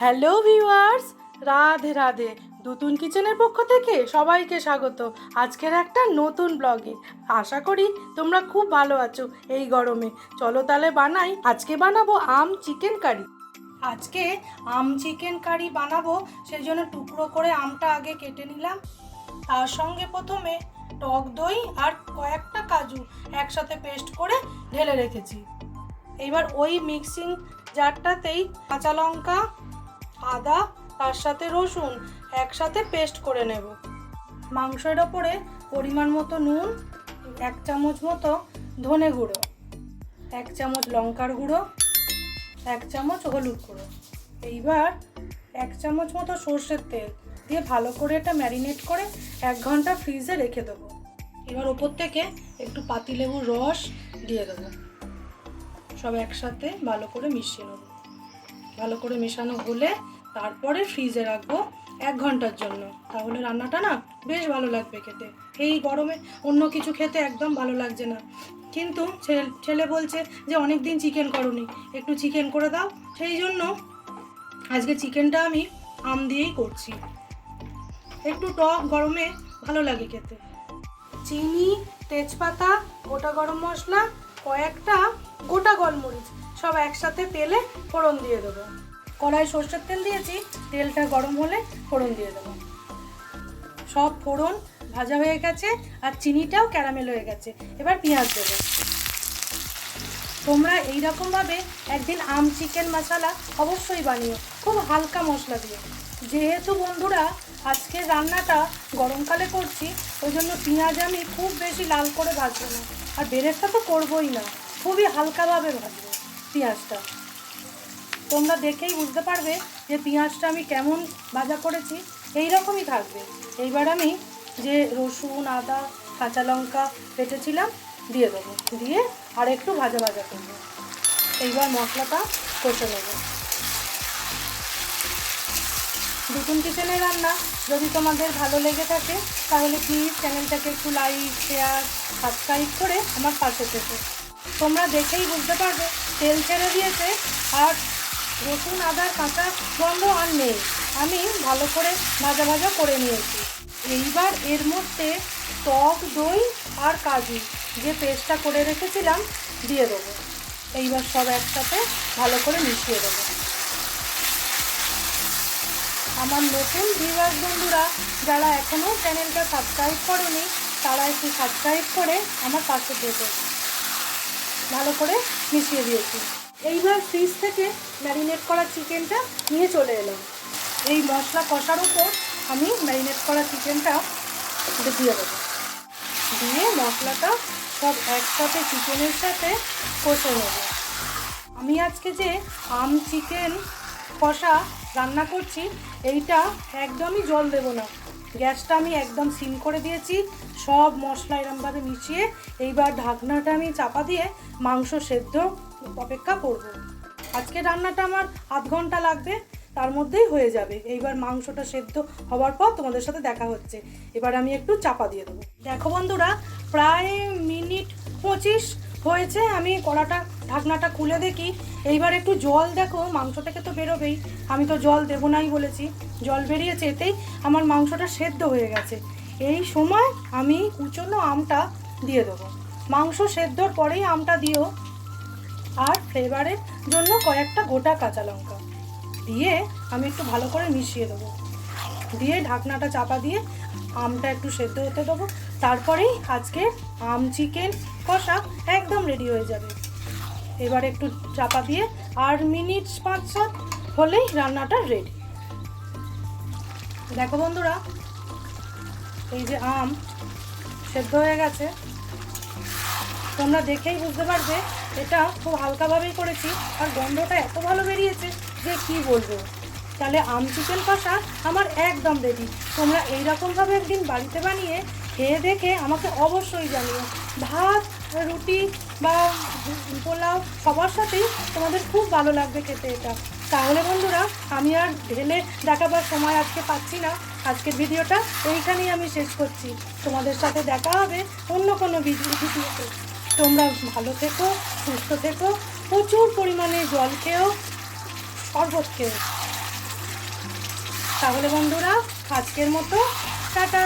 Hello viewers, Radhe Radhe. Dutun কিচেনের পক্ষ থেকে সবাইকে স্বাগত আজকের একটা নতুন ব্লগে। আশা করি তোমরা খুব ভালো আছো এই গরমে। চলো তাহলে বানাই। আজকে বানাবো আম চিকেন কারি। আজকে আম চিকেন কারি বানাবো, সেই জন্য টুকরো করে আমটা আগে কেটে নিলাম। তার সঙ্গে প্রথমে টক দই আর কয়েকটা কাজু একসাথে পেস্ট করে ঢেলে রেখেছি। এবার ওই মিক্সিং জারটাতেই কাঁচা লঙ্কা, আদা, তার সাথে রসুন একসাথে পেস্ট করে নেব। মাংসের ওপরে পরিমাণ মতো নুন, 1 চামচ মতো ধনে গুঁড়ো, 1 চামচ লঙ্কার গুঁড়ো, 1 চামচ হলুদ গুঁড়ো, এইবার 1 চামচ মতো সর্ষের তেল দিয়ে ভালো করে এটা ম্যারিনেট করে 1 ঘন্টা ফ্রিজে রেখে দেবো। এবার ওপর থেকে একটু পাতিলেবুর রস দিয়ে দেবো। সব একসাথে ভালো করে মিশিয়ে নেব। ভালো করে মেশানো হলে তারপরে ফ্রিজে রাখবো 1 ঘন্টার জন্য। তাহলে রান্নাটা না বেশ ভালো লাগবে খেতে। এই গরমে অন্য কিছু খেতে একদম ভালো লাগছে না, কিন্তু ছেলে বলছে যে অনেক দিন চিকেন করোনি, একটু চিকেন করে দাও। সেই জন্য আজকে চিকেনটা আমি আম দিয়েই করছি। একটু টক গরমে ভালো লাগে খেতে। চিনি, তেজপাতা, গোটা গরম মশলা, কয়েকটা গোটা গোলমরিচ সব একসাথে তেলে ফোড়ন দিয়ে দেবো। কড়াই সর্ষের তেল দিয়েছি, তেলটা গরম হলে ফোড়ন দিয়ে দেবো। সব ফোড়ন ভাজা হয়ে গেছে আর চিনিটাও ক্যারামেল হয়ে গেছে। এবার পেঁয়াজ দেবো। তোমরা এইরকমভাবে একদিন আম চিকেন মশলা অবশ্যই বানিও, খুব হালকা মশলা দিয়ে। যেহেতু বন্ধুরা আজকের রান্নাটা গরমকালে করছি, ওই জন্য পেঁয়াজ আমি খুব বেশি লাল করে ভাজবো না, আর বেরেস্তা তো করবোই না, খুবই হালকাভাবে ভাজবো পেঁয়াজটা। তোমরা দেখেই বুঝতে পারবে যে পেঁয়াজটা আমি কেমন ভাজা করেছি, এই রকমই থাকবে। এইবার আমি যে রসুন, আদা, কাঁচা লঙ্কা বেটেছিলাম দিয়ে দেবো, দিয়ে আর একটু ভাজা ভাজা করবো। এইবার মশলাটা কষে নেব। দুতুন কিচেনের রান্না যদি তোমাদের ভালো লেগে থাকে তাহলে প্লিজ চ্যানেলটাকে একটু লাইক, শেয়ার, সাবস্ক্রাইব করে আমার পাশে থেকো। তোমরা দেখেই বুঝতে পারবে তেল ছেড়ে দিয়েছে আর রসুন আদার কাঁচা গন্ধ আর নেই। আমি ভালো করে ভাজা ভাজা করে নিয়েছি। এইবার এর মধ্যে টক দই আর কাজু যে পেস্টটা করে রেখেছিলাম দিয়ে দেবো। এইবার সব একসাথে ভালো করে মিশিয়ে দেবো। আমার নতুন ভিউয়ার্স বন্ধুরা যারা এখনও চ্যানেলটা সাবস্ক্রাইব করেনি, তারা একটু সাবস্ক্রাইব করে আমার পাশে থেকো। ভালো করে মিশিয়ে দিয়েছি। এইবার ফ্রিজ থেকে ম্যারিনেট করা চিকেনটা নিয়ে চলে এলাম। এই মশলা কষার উপর আমি ম্যারিনেট করা চিকেনটা দিয়ে দেবো। দিয়ে মশলাটা সব একসাথে চিকেনের সাথে কষে নেব। আমি আজকে যে আম চিকেন কষা রান্না করছি, এইটা একদমই জল দেব না। গ্যাসটা আমি একদম সিম করে দিয়েছি। সব মশলা এরমভাবে মিশিয়ে এইবার ঢাকনাটা আমি চাপা দিয়ে মাংস সেদ্ধ অপেক্ষা করব। আজকে রান্নাটা আমার আধ ঘন্টা লাগবে, তার মধ্যেই হয়ে যাবে। এইবার মাংসটা সেদ্ধ হওয়ার পর তোমাদের সাথে দেখা হচ্ছে। এবার আমি একটু চাপা দিয়ে দেবো। দেখো বন্ধুরা, প্রায় মিনিট 25 হয়েছে। আমি কড়াটা ঢাকনাটা খুলে দেখি, এইবার একটু জল দেখো মাংস থেকে তো বেরোবেই। আমি তো জল দেবো নাই বলেছি, জল বেরিয়েছে, এতেই আমার মাংসটা সেদ্ধ হয়ে গেছে। এই সময় আমি কুচনো আমটা দিয়ে দেবো। মাংস সেদ্ধর পরেই আমটা দিও। আর ফ্লেভারের জন্য কয়েকটা গোটা কাঁচা লঙ্কা দিয়ে আমি একটু ভালো করে মিশিয়ে দেবো। দিয়ে ঢাকনাটা চাপা দিয়ে আমটা একটু সেদ্ধ হতে দেবো। তারপরেই আজকে আম চিকেন কষা একদম রেডি হয়ে যাবে। এবার একটু চাপা দিয়ে আর মিনিট 5-7 হলেই রান্নাটা রেডি। দেখো বন্ধুরা, এই যে আম সেদ্ধ হয়ে গেছে। তোমরা দেখেই বুঝতে পারবে এটা খুব হালকাভাবেই করেছি, আর গন্ধটা এত ভালো বেরিয়েছে যে কি বলবো। তাহলে আম চিকেন কষা আমার একদম রেডি। তোমরা এইরকমভাবে একদিন বাড়িতে বানিয়ে খেয়ে দেখে আমাকে অবশ্যই জানিও। ভাত, রুটি বা পোলাও সবার সাথেই তোমাদের খুব ভালো লাগবে খেতে এটা। তাহলে বন্ধুরা, আমি আর ঢেলে দেখাবার সময় আজকে পাচ্ছি না। আজকের ভিডিওটা এইখানেই আমি শেষ করছি। তোমাদের সাথে দেখা হবে অন্য কোনো ভিডিওতে। তোমরা ভালো থেকো, সুস্থ থেকো, প্রচুর পরিমাণে জল খেও, শরবত খেও। তাহলে বন্ধুরা আজকের মতো টাটা।